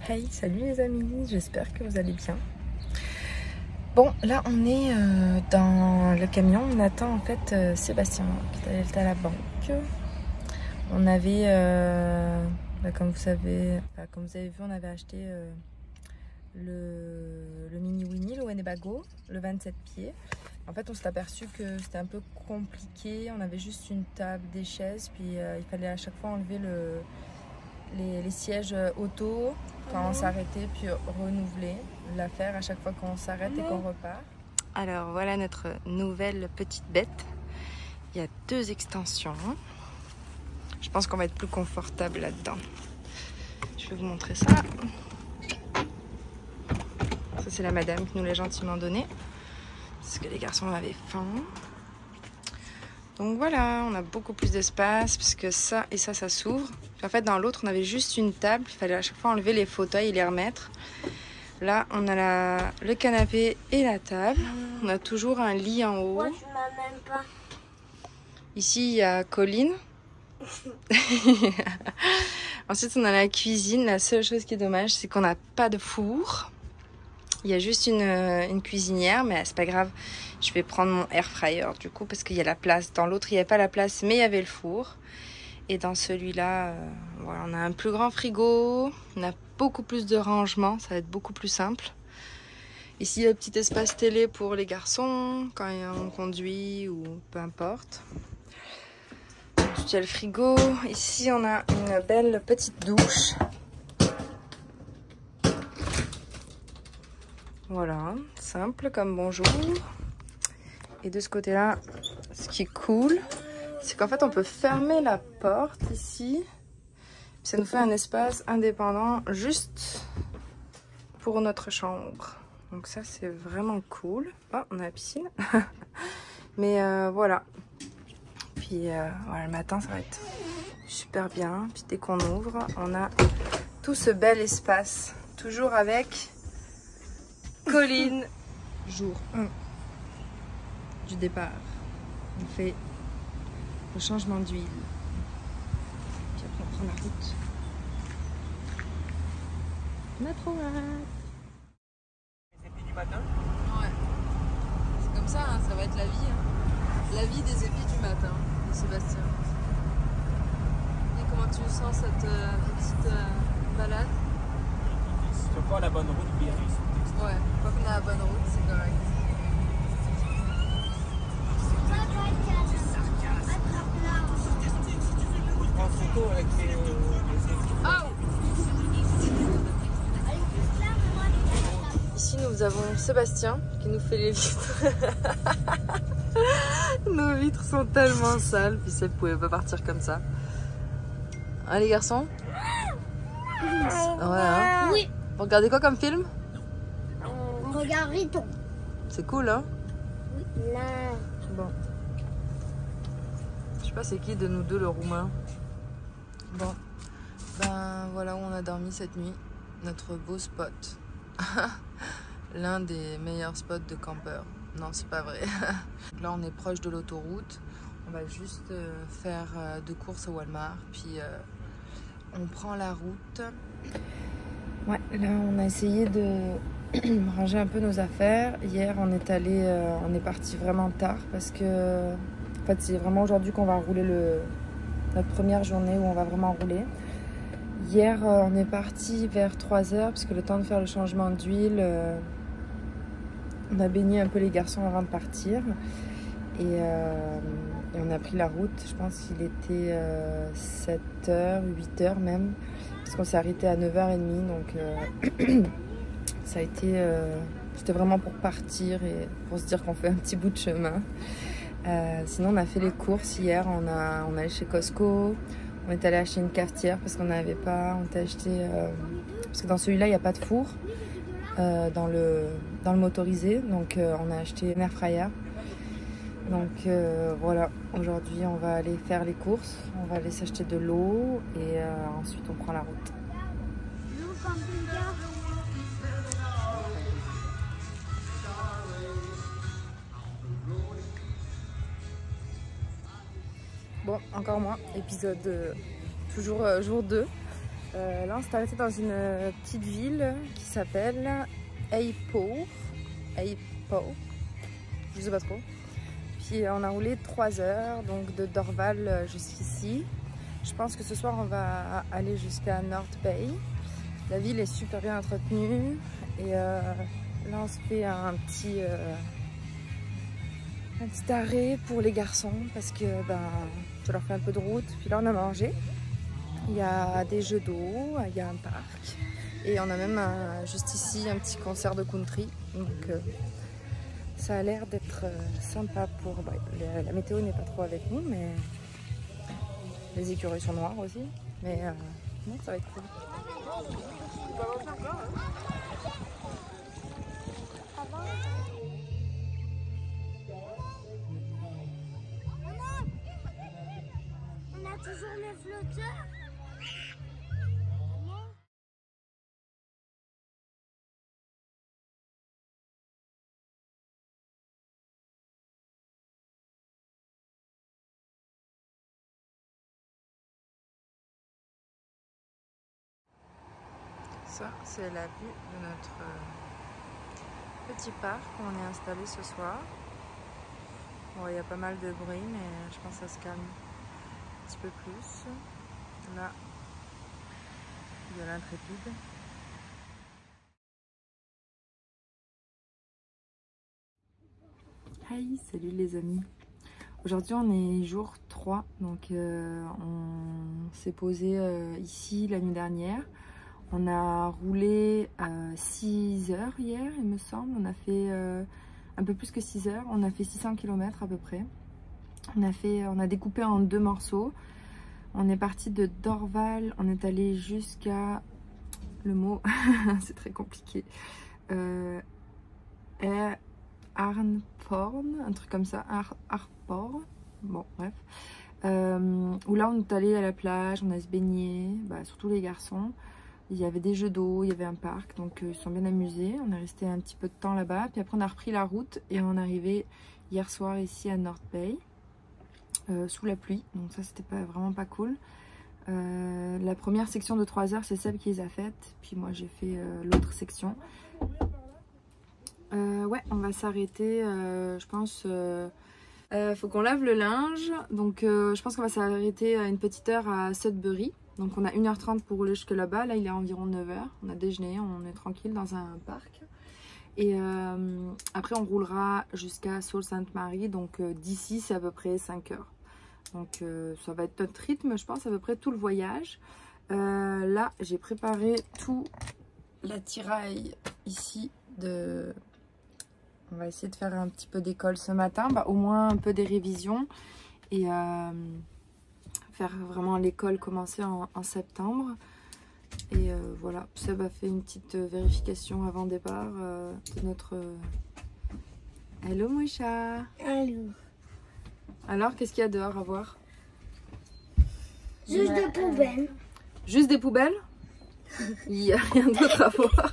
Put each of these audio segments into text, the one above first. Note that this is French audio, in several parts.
Hey, salut les amis, j'espère que vous allez bien. Bon, là on est dans le camion, on attend en fait Sébastien qui est à la banque. On avait, comme vous avez vu, on avait acheté le mini Winnie, le Winnebago, le 27 pieds. En fait on s'est aperçu que c'était un peu compliqué, on avait juste une table, des chaises, puis il fallait à chaque fois enlever les sièges auto quand on s'arrêtait, puis renouveler l'affaire à chaque fois qu'on s'arrête et qu'on repart. Alors voilà notre nouvelle petite bête. Il y a 2 extensions. Je pense qu'on va être plus confortable là-dedans. Je vais vous montrer ça. Ça c'est la madame qui nous l'a gentiment donné parce que les garçons avaient faim. Donc voilà, on a beaucoup plus d'espace parce que ça et ça s'ouvre. En fait, dans l'autre, on avait juste une table. Il fallait à chaque fois enlever les fauteuils et les remettre. Là, on a le canapé et la table. On a toujours un lit en haut. Moi, tu m'as même pas. Ici, il y a Colline. Ensuite, on a la cuisine. La seule chose qui est dommage, c'est qu'on n'a pas de four. Il y a juste une cuisinière, mais c'est pas grave. Je vais prendre mon air fryer du coup parce qu'il y a la place. Dans l'autre, il n'y avait pas la place, mais il y avait le four. Et dans celui-là, voilà, on a un plus grand frigo. On a beaucoup plus de rangement. Ça va être beaucoup plus simple. Ici, il y a un petit espace télé pour les garçons quand on conduit ou peu importe. Ensuite, il y a le frigo. Ici, on a une belle petite douche. Voilà, simple comme bonjour. Et de ce côté-là, ce qui est cool, c'est qu'en fait, on peut fermer la porte ici. Ça nous fait un espace indépendant juste pour notre chambre. Donc ça, c'est vraiment cool. Oh, on a la piscine. Mais voilà. Puis voilà, le matin, ça va être super bien. Puis dès qu'on ouvre, on a tout ce bel espace. Toujours avec Colline, jour 1 du départ. On fait le changement d'huile. Puis après on prend la route. On a trop hâte. Les épis du matin? Ouais. C'est comme ça, hein, ça va être la vie. Hein. La vie des épis du matin de Sébastien. Et comment tu sens cette petite balade? Si tu vas pas la bonne route, bien réussi. Ouais, pas qu'on est à la bonne route, c'est correct. Prends photo avec les Oh! Ici nous avons Sébastien qui nous fait les vitres. Nos vitres sont tellement sales, puis ça ne pouvait pas partir comme ça. Hein les garçons? Ouais, hein? Oui. Vous regardez quoi comme film? On regarde Riton. C'est cool, hein? Oui. Là. Bon. Je sais pas c'est qui de nous deux le roumain. Bon. Ben voilà où on a dormi cette nuit. Notre beau spot. L'un des meilleurs spots de campeur. Non, c'est pas vrai. Là, on est proche de l'autoroute. On va juste faire 2 courses au Walmart. Puis on prend la route. Ouais, là, on a essayé de ranger un peu nos affaires. Hier, on est parti vraiment tard parce que en fait, c'est vraiment aujourd'hui qu'on va rouler notre première journée où on va vraiment rouler. Hier, on est parti vers 3h parce que le temps de faire le changement d'huile, on a baigné un peu les garçons avant de partir. Et on a pris la route, je pense qu'il était 7h, 8h même, parce qu'on s'est arrêté à 9h30. Donc ça a été, c'était vraiment pour partir et pour se dire qu'on fait un petit bout de chemin. Sinon, on a fait les courses hier, on est allé chez Costco. On est allé acheter une cafetière parce qu'on n'avait pas. On t'a acheté parce que dans celui-là il n'y a pas de four dans le motorisé, donc on a acheté un air fryer. Donc voilà, aujourd'hui on va aller faire les courses, on va aller s'acheter de l'eau et ensuite on prend la route. Bon, encore moi, épisode toujours jour 2. Là, on s'est arrêté dans une petite ville qui s'appelle Airport. Je sais pas trop. Puis on a roulé 3 heures, donc de Dorval jusqu'ici. Je pense que ce soir, on va aller jusqu'à North Bay. La ville est super bien entretenue. Et là, on se fait un petit arrêt pour les garçons parce que ça leur fait un peu de route. Puis là, on a mangé. Il y a des jeux d'eau, il y a un parc. Et on a même juste ici un petit concert de country. Donc ça a l'air d'être sympa pour... la météo n'est pas trop avec nous, mais les écureuils sont noirs aussi. Mais non, ça va être cool. On a toujours les flotteurs. Ça, c'est la vue de notre petit parc où on est installé ce soir. Bon, il y a pas mal de bruit, mais je pense que ça se calme un petit peu plus. Là, il y a l'Intrépide. Hey, salut les amis. Aujourd'hui, on est jour 3, donc on s'est posé ici la nuit dernière. On a roulé 6 heures hier, il me semble. On a fait un peu plus que 6 heures. On a fait 600 km à peu près. On a découpé en 2 morceaux. On est parti de Dorval. On est allé jusqu'à... Le mot, c'est très compliqué. Arnporn, un truc comme ça. Arpor. Bon, bref. Où là, on est allé à la plage. On a se baigné, surtout les garçons. Il y avait des jeux d'eau, il y avait un parc, donc ils sont bien amusés. On est resté un petit peu de temps là-bas, puis après on a repris la route et on est arrivé hier soir ici à North Bay, sous la pluie, donc ça c'était vraiment pas cool. La première section de 3 heures, c'est Seb qui les a faites, puis moi j'ai fait l'autre section. Ouais, on va s'arrêter, je pense... faut qu'on lave le linge, donc je pense qu'on va s'arrêter à une petite heure à Sudbury. Donc on a 1h30 pour rouler jusque là-bas. Là il est environ 9h. On a déjeuné, on est tranquille dans un parc. Et après on roulera jusqu'à Sault Ste. Marie. Donc d'ici c'est à peu près 5 heures. Donc ça va être notre rythme, je pense, à peu près tout le voyage. Là j'ai préparé tout l'attirail ici de... On va essayer de faire un petit peu d'école ce matin. Au moins un peu des révisions. Et... faire vraiment l'école commencer en septembre. Et voilà, Seb a fait une petite vérification avant départ de notre... Hello mon chat. Allô. Alors, qu'est-ce qu'il y a dehors à voir? Juste des poubelles. Juste des poubelles? Il n'y a rien d'autre à voir.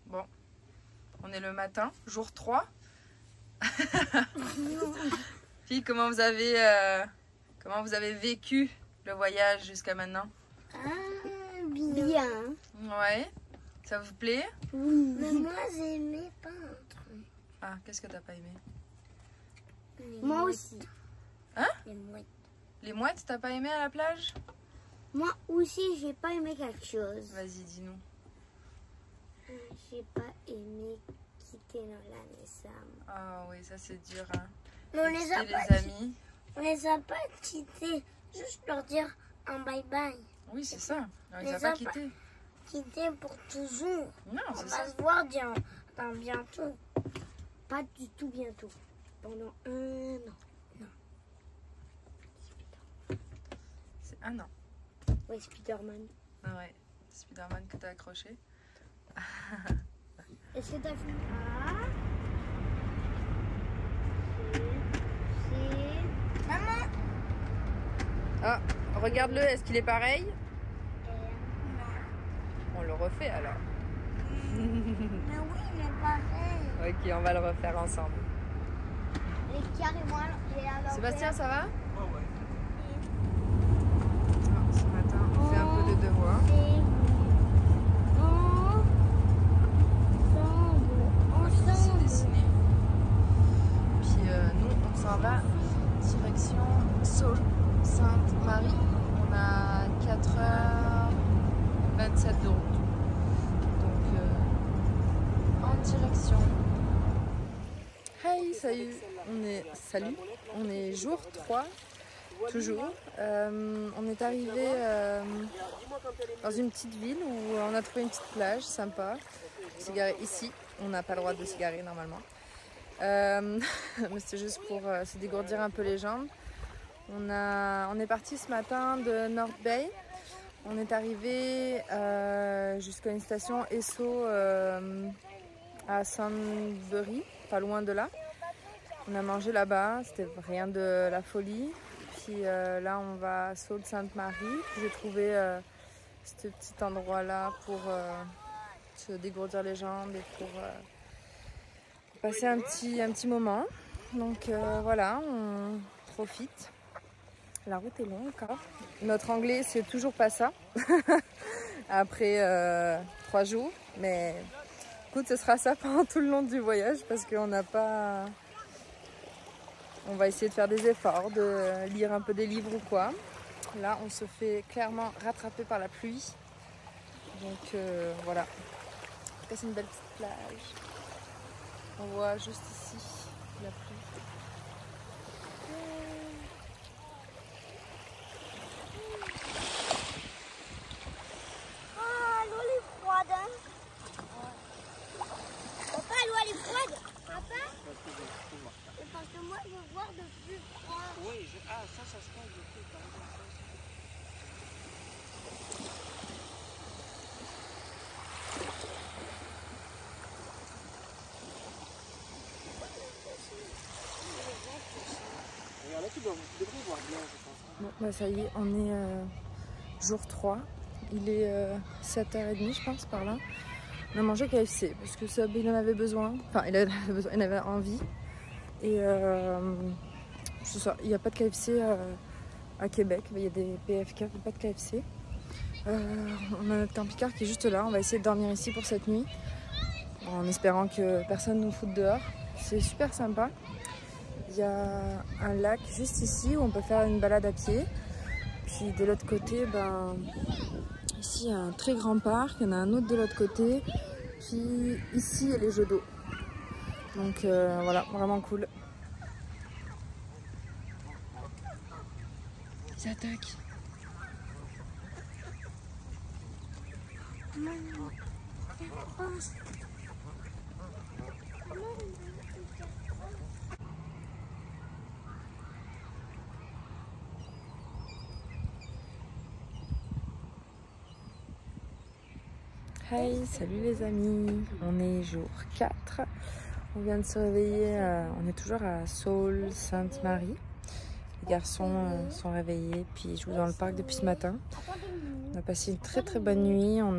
Bon, on est le matin, jour 3. Puis comment vous avez vécu le voyage jusqu'à maintenant? Bien. Ouais. Ça vous plaît? Oui. Mais moi j'aimais pas un truc. Ah, qu'est-ce que t'as pas aimé? Moi aussi. Hein? Les mouettes. Les mouettes, t'as pas aimé à la plage? Moi aussi j'ai pas aimé quelque chose. Vas-y, dis-nous. J'ai pas aimé quitter la maison. Ah oui, ça c'est dur, hein. Mais on les a les pas amis. On les a pas quittés. Juste leur dire un bye bye. Oui, c'est ça. On les a Les pas a quittés. Quittés pour toujours. Non, On c'est va ça. se voir dans bientôt. Pas du tout bientôt. Pendant 1 an. Non. C'est un an. Oui, Spider-Man. Ah ouais, Spider-Man que t'as accroché. Est-ce que t'as fini? C'est... Maman! Ah, regarde-le, est-ce qu'il est pareil? On le refait alors. Mais oui, il est pareil. Ok, on va le refaire ensemble. Il est carrément... Sébastien, ça va? Ouais. ce matin, on fait un peu de devoirs. On va dessiner. Puis nous, on s'en va direction Sault Sainte-Marie. On a 4h27 de route. Donc en direction. Hey, salut, on est jour 3, toujours. On est arrivé dans une petite ville où on a trouvé une petite plage sympa. Se garer ici, on n'a pas le droit de se garer normalement. Mais c'est juste pour se dégourdir un peu les jambes. On est parti ce matin de North Bay. On est arrivé jusqu'à une station Esso à Sunbury, pas loin de là. On a mangé là-bas, c'était rien de la folie. Puis là, on va à Sault Sainte-Marie. J'ai trouvé ce petit endroit-là pour se dégourdir les jambes et pour passer un petit moment. Donc voilà, on profite. La route est longue encore. Notre anglais, c'est toujours pas ça. Après 3 jours. Mais écoute, ce sera ça pendant tout le long du voyage parce qu'on n'a pas... On va essayer de faire des efforts, de lire un peu des livres ou quoi. Là, on se fait clairement rattraper par la pluie. Donc voilà. En tout cas, c'est une belle petite plage. On voit juste ici la pluie. Ah, l'eau elle est froide. Hein? Papa, l'eau elle est froide. Papa? Parce que moi je veux voir de plus froid. Oui, ça se passe de plus par exemple. Regarde là, tu devrais voir bien, je pense. Bon, bah ça y est, on est jour 3. Il est 7h30, je pense, par là. On a mangé KFC parce que Seb, il en avait besoin. Enfin, il avait envie. Et c'est ça, il n'y a pas de KFC à Québec. Il y a des PFK, mais pas de KFC. On a notre camping-car qui est juste là. On va essayer de dormir ici pour cette nuit. En espérant que personne ne nous foute dehors. C'est super sympa. Il y a un lac juste ici où on peut faire une balade à pied. Puis de l'autre côté, ici il y a un très grand parc. Il y en a un autre de l'autre côté. Puis ici, il y a les jeux d'eau. Donc voilà, vraiment cool. Ils attaquent. Hey, salut les amis, on est jour 4, on vient de se réveiller, on est toujours à Sault Sainte-Marie. Les garçons sont réveillés, puis ils jouent dans le parc depuis ce matin. On a passé une très très bonne nuit, on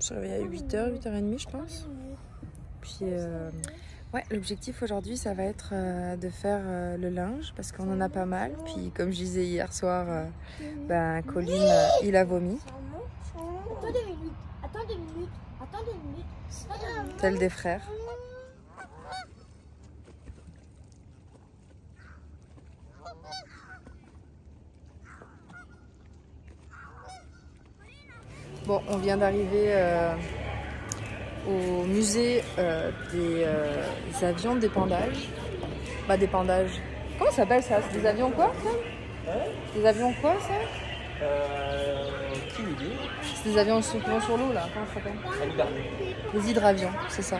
s'est réveillé à 8h, 8h30 je pense. Puis ouais, l'objectif aujourd'hui ça va être de faire le linge parce qu'on en a pas mal. Puis comme je disais hier soir, Colin il a vomi. Attends 2 minutes. Tel des frères. Bon, on vient d'arriver au musée des avions d'épandage. D'épandage. Comment ça s'appelle ça? C'est des avions quoi ça? Des avions quoi ça? Aucune idée. C'est des avions qui vont sur l'eau là, comment ça s'appelle? Les hydravions, c'est ça.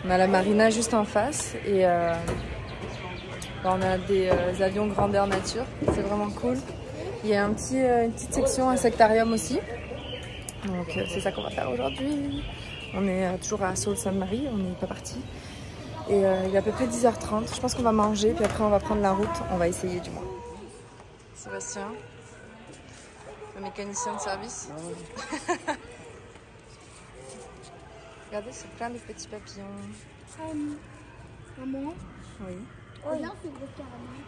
On a la marina juste en face et on a des avions grandeur nature, c'est vraiment cool. Il y a une petite section insectarium aussi. Donc c'est ça qu'on va faire aujourd'hui. On est toujours à Sault Sainte-Marie, on n'est pas parti. Et il est à peu près 10h30, je pense qu'on va manger, puis après on va prendre la route, on va essayer du moins. Sébastien, le mécanicien de service. Regardez, c'est plein de petits papillons. Maman? Oui. Regarde ce gros scarabée.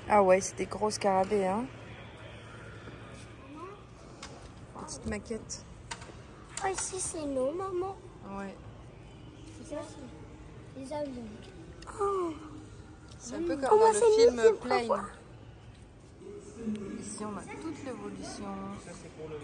Ah ouais, c'est des gros scarabées, hein. Petite maquette. Oh, ici, c'est l'eau, maman. Ouais. Ça, c'est les avions. Oh. C'est un peu comme dans le film Plane. Ici, on a toute l'évolution. Ça, c'est pour le...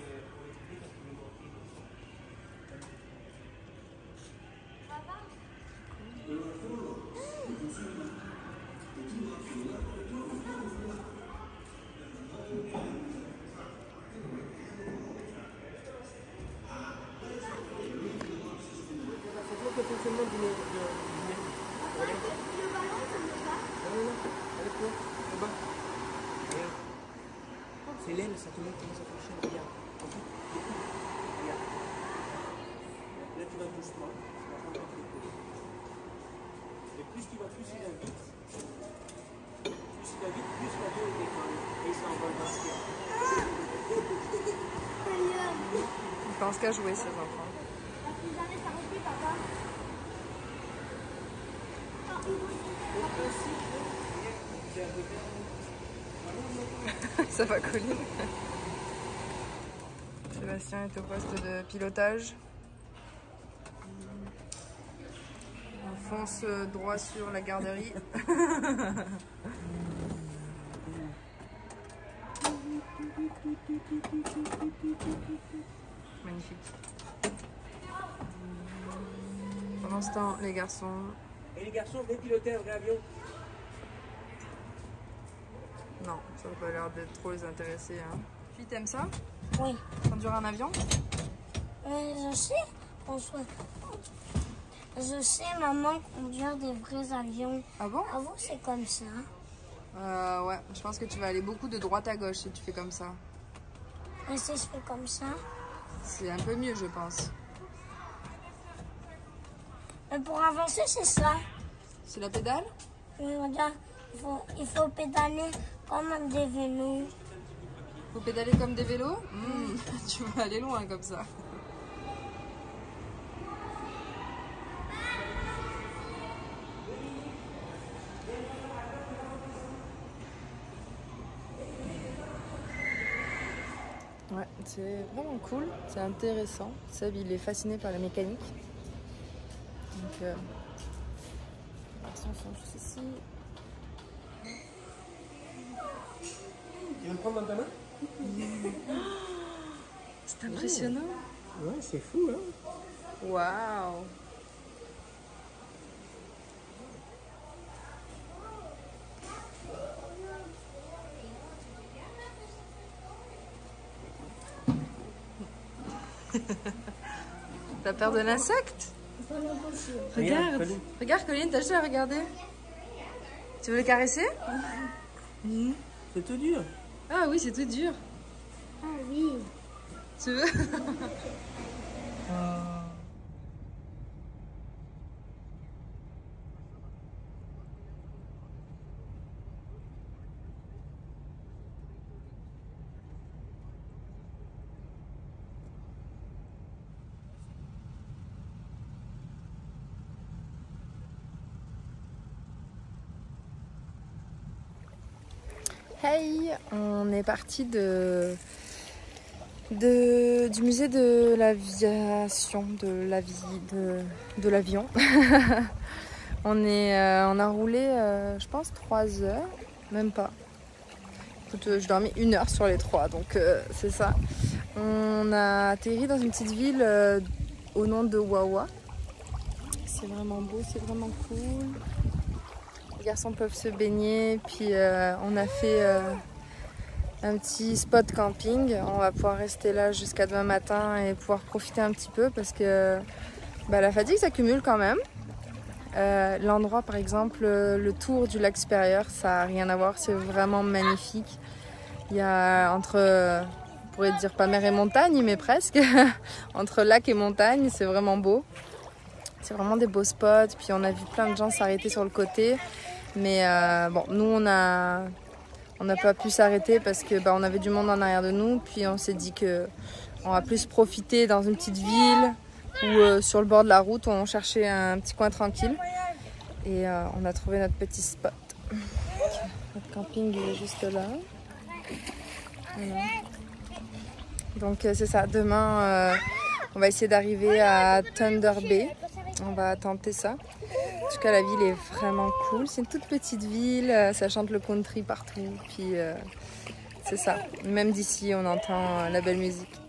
le fonctionnement du nez. C'est l'aile, ça te montre comment ça fonctionne. Regarde. En fait, regarde. Là, tu vas doucement. Et plus tu vas, plus il va vite. Plus il va vite, plus l'avion est décolle. Et ça envole dans ce ciel. Ils pensent qu'à jouer, ces enfants. Ça va, Colline. Sébastien est au poste de pilotage. On fonce droit sur la garderie. Magnifique. Pendant ce temps, les garçons... Et les garçons, venez piloter un vrai avion. Non, ça n'a pas l'air d'être trop les intéresser. Hein. Puis t'aimes ça? Oui. Conduire un avion? Je sais, François. Je sais, maman, conduire des vrais avions. Ah bon? À vous, c'est comme ça. Ouais, je pense que tu vas aller beaucoup de droite à gauche si tu fais comme ça. Et si je fais comme ça? C'est un peu mieux, je pense. Mais pour avancer, c'est ça. C'est la pédale? Mais regarde, il faut pédaler comme des vélos. Faut pédaler comme des vélos? Tu vas aller loin comme ça. Ouais, c'est vraiment cool, c'est intéressant. Seb, il est fasciné par la mécanique. Donc, les garçons sont juste ici. Tu veux me prendre dans ta main? C'est impressionnant. Ouais, c'est fou, hein? Waouh! T'as peur de l'insecte? Regarde, regarde Colline, t'as juste à regarder. Tu veux le caresser? C'est tout dur. Ah oui, c'est tout dur. Ah oui. Tu veux? Hey, on est parti du musée de l'aviation, de l'avion. On a roulé, je pense, 3 heures, même pas. Écoute, je dormais 1 heure sur les 3, donc c'est ça. On a atterri dans une petite ville au nom de Wawa. C'est vraiment beau, c'est vraiment cool. Les garçons peuvent se baigner, puis on a fait un petit spot camping. On va pouvoir rester là jusqu'à demain matin et pouvoir profiter un petit peu parce que la fatigue s'accumule quand même. L'endroit par exemple, le tour du lac supérieur, ça n'a rien à voir, c'est vraiment magnifique. Il y a entre, on pourrait dire pas mer et montagne, mais presque, entre lac et montagne, c'est vraiment beau. C'est vraiment des beaux spots, puis on a vu plein de gens s'arrêter sur le côté. Mais bon, nous on n'a pas pu s'arrêter parce que on avait du monde en arrière de nous. Puis on s'est dit que on va plus profiter dans une petite ville ou sur le bord de la route où on cherchait un petit coin tranquille. Et on a trouvé notre petit spot. Notre camping est juste là. Voilà. Donc c'est ça, demain on va essayer d'arriver à Thunder Bay. On va tenter ça. En tout cas la ville est vraiment cool. C'est une toute petite ville, ça chante le country partout. Puis c'est ça, même d'ici on entend la belle musique.